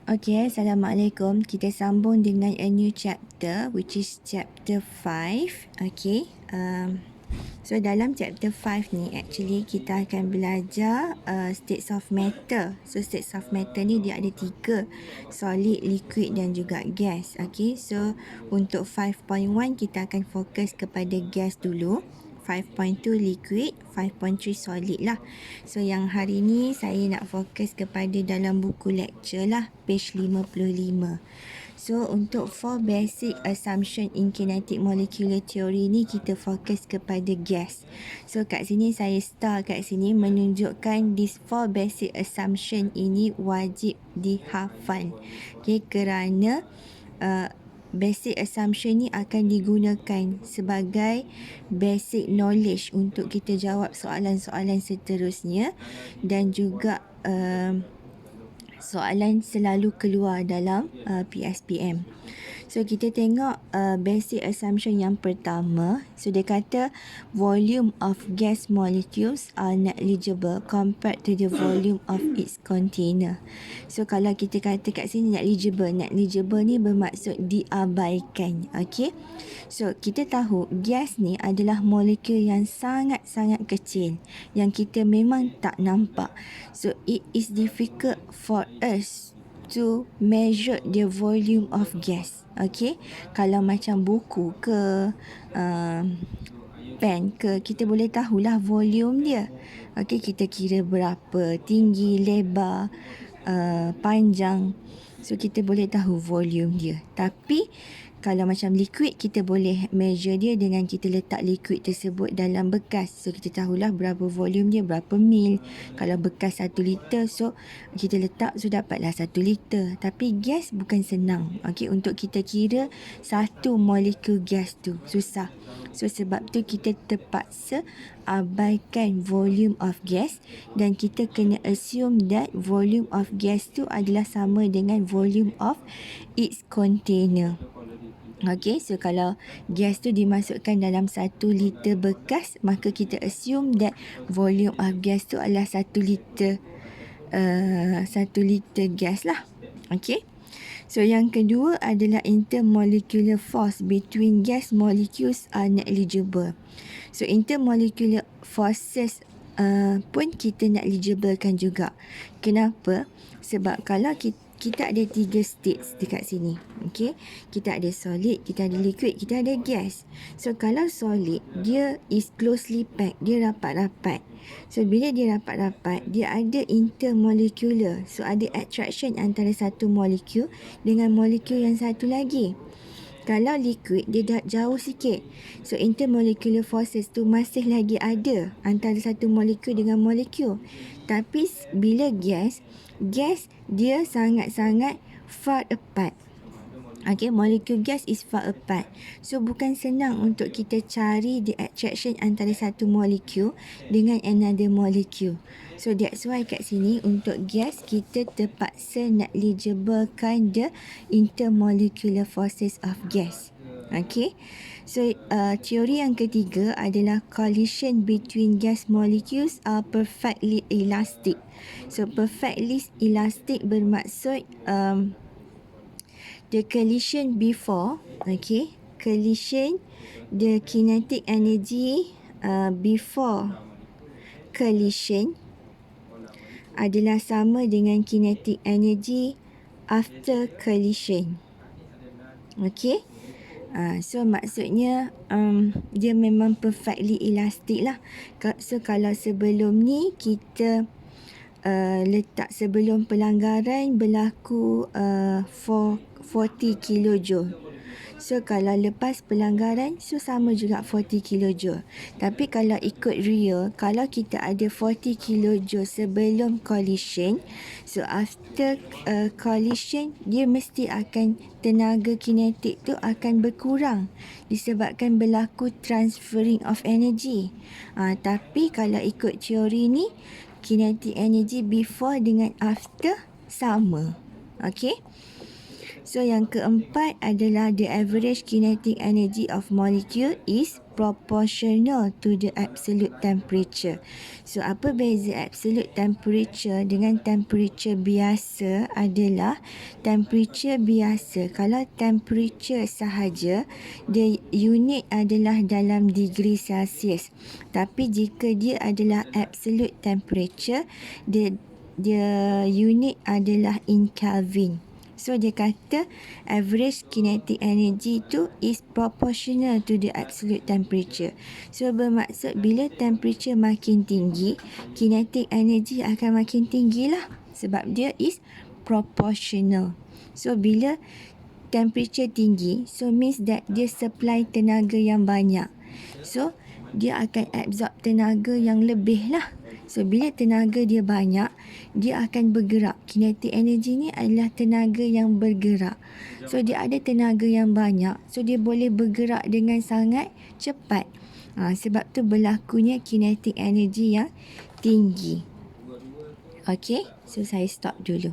Okay, Assalamualaikum. Kita sambung dengan a new chapter which is chapter 5. Okay. So dalam chapter 5 ni actually kita akan belajar states of matter. So states of matter ni dia ada 3, solid, liquid dan juga gas. Okay, so untuk 5.1 kita akan fokus kepada gas dulu. 5.2 liquid, 5.3 solid lah. So yang hari ni saya nak fokus kepada dalam buku lecture lah, page 55. So untuk 4 basic assumption in kinetic molecular theory ni kita fokus kepada gas. So kat sini saya start kat sini menunjukkan these 4 basic assumption ini wajib dihafal. Okay, kerana basic assumption ni akan digunakan sebagai basic knowledge untuk kita jawab soalan-soalan seterusnya dan juga soalan selalu keluar dalam PSPM. So kita tengok basic assumption yang pertama. So dia kata volume of gas molecules are negligible compared to the volume of its container. So kalau kita kata kat sini negligible ni bermaksud diabaikan. Okay. So kita tahu gas ni adalah molekul yang sangat-sangat kecil yang kita memang tak nampak. So it is difficult for us to measure the volume of gas. Okay, kalau macam buku ke pen ke, kita boleh tahulah volume dia. Okay, kita kira berapa tinggi, lebar, panjang. So kita boleh tahu volume dia. Tapi kalau macam liquid, kita boleh measure dia dengan kita letak liquid tersebut dalam bekas. So kita tahulah berapa volume dia, berapa mil. Kalau bekas 1 liter, so kita letak, so dapatlah 1 liter. Tapi gas bukan senang. Okay, untuk kita kira satu molekul gas tu susah. So sebab tu kita terpaksa abaikan volume of gas dan kita kena assume that volume of gas tu adalah sama dengan volume of its container. Okay, so kalau gas tu dimasukkan dalam 1 liter bekas, maka kita assume that volume of gas tu adalah 1 liter 1 liter gas lah. Okay. So yang kedua adalah intermolecular force between gas molecules are negligible. So intermolecular forces pun kita negligiblekan juga. Kenapa? Sebab kalau kita ada 3 states dekat sini. Okay? Kita ada solid, kita ada liquid, kita ada gas. So kalau solid, dia is closely packed, dia rapat-rapat. So bila dia rapat-rapat, dia ada intermolecular. So ada attraction antara satu molekul dengan molekul yang satu lagi. Kalau liquid, dia dah jauh sikit. So intermolecular forces tu masih lagi ada antara satu molekul dengan molekul. Tapi bila gas dia sangat-sangat far apart. Okay, molekul gas is far apart. So bukan senang untuk kita cari the attraction antara satu molekul dengan another molecule. So that's why kat sini untuk gas kita terpaksa negligiblekan the intermolecular forces of gas. Okay. So teori yang ketiga adalah collision between gas molecules are perfectly elastic. So perfectly elastic bermaksud the collision before, okay, collision, the kinetic energy before collision adalah sama dengan kinetic energy after collision. Okay. So maksudnya dia memang perfectly elastic lah. So kalau sebelum ni kita letak sebelum pelanggaran berlaku 40 kilojoule. So kalau lepas pelanggaran, so sama juga 40 kilojoule. Tapi kalau ikut real, kalau kita ada 40 kilojoule sebelum collision, so after collision, dia mesti akan tenaga kinetik tu akan berkurang disebabkan berlaku transferring of energy. Tapi kalau ikut teori ni, kinetic energy before dengan after sama. Okay. So yang keempat adalah the average kinetic energy of molecule is proportional to the absolute temperature. So apa beza absolute temperature dengan temperature biasa adalah temperature biasa. Kalau temperature sahaja, dia unit adalah dalam degree Celsius. Tapi jika dia adalah absolute temperature, dia unit adalah in Kelvin. So dia kata average kinetic energy tu is proportional to the absolute temperature. So bermaksud bila temperature makin tinggi, kinetic energy akan makin tinggi lah. Sebab dia is proportional. So bila temperature tinggi, so means that dia supply tenaga yang banyak. So dia akan absorb tenaga yang lebih lah. So bila tenaga dia banyak, dia akan bergerak. Kinetic energy ni adalah tenaga yang bergerak. So dia ada tenaga yang banyak, so dia boleh bergerak dengan sangat cepat. Sebab tu berlakunya kinetic energy yang tinggi. Okay, so saya stop dulu.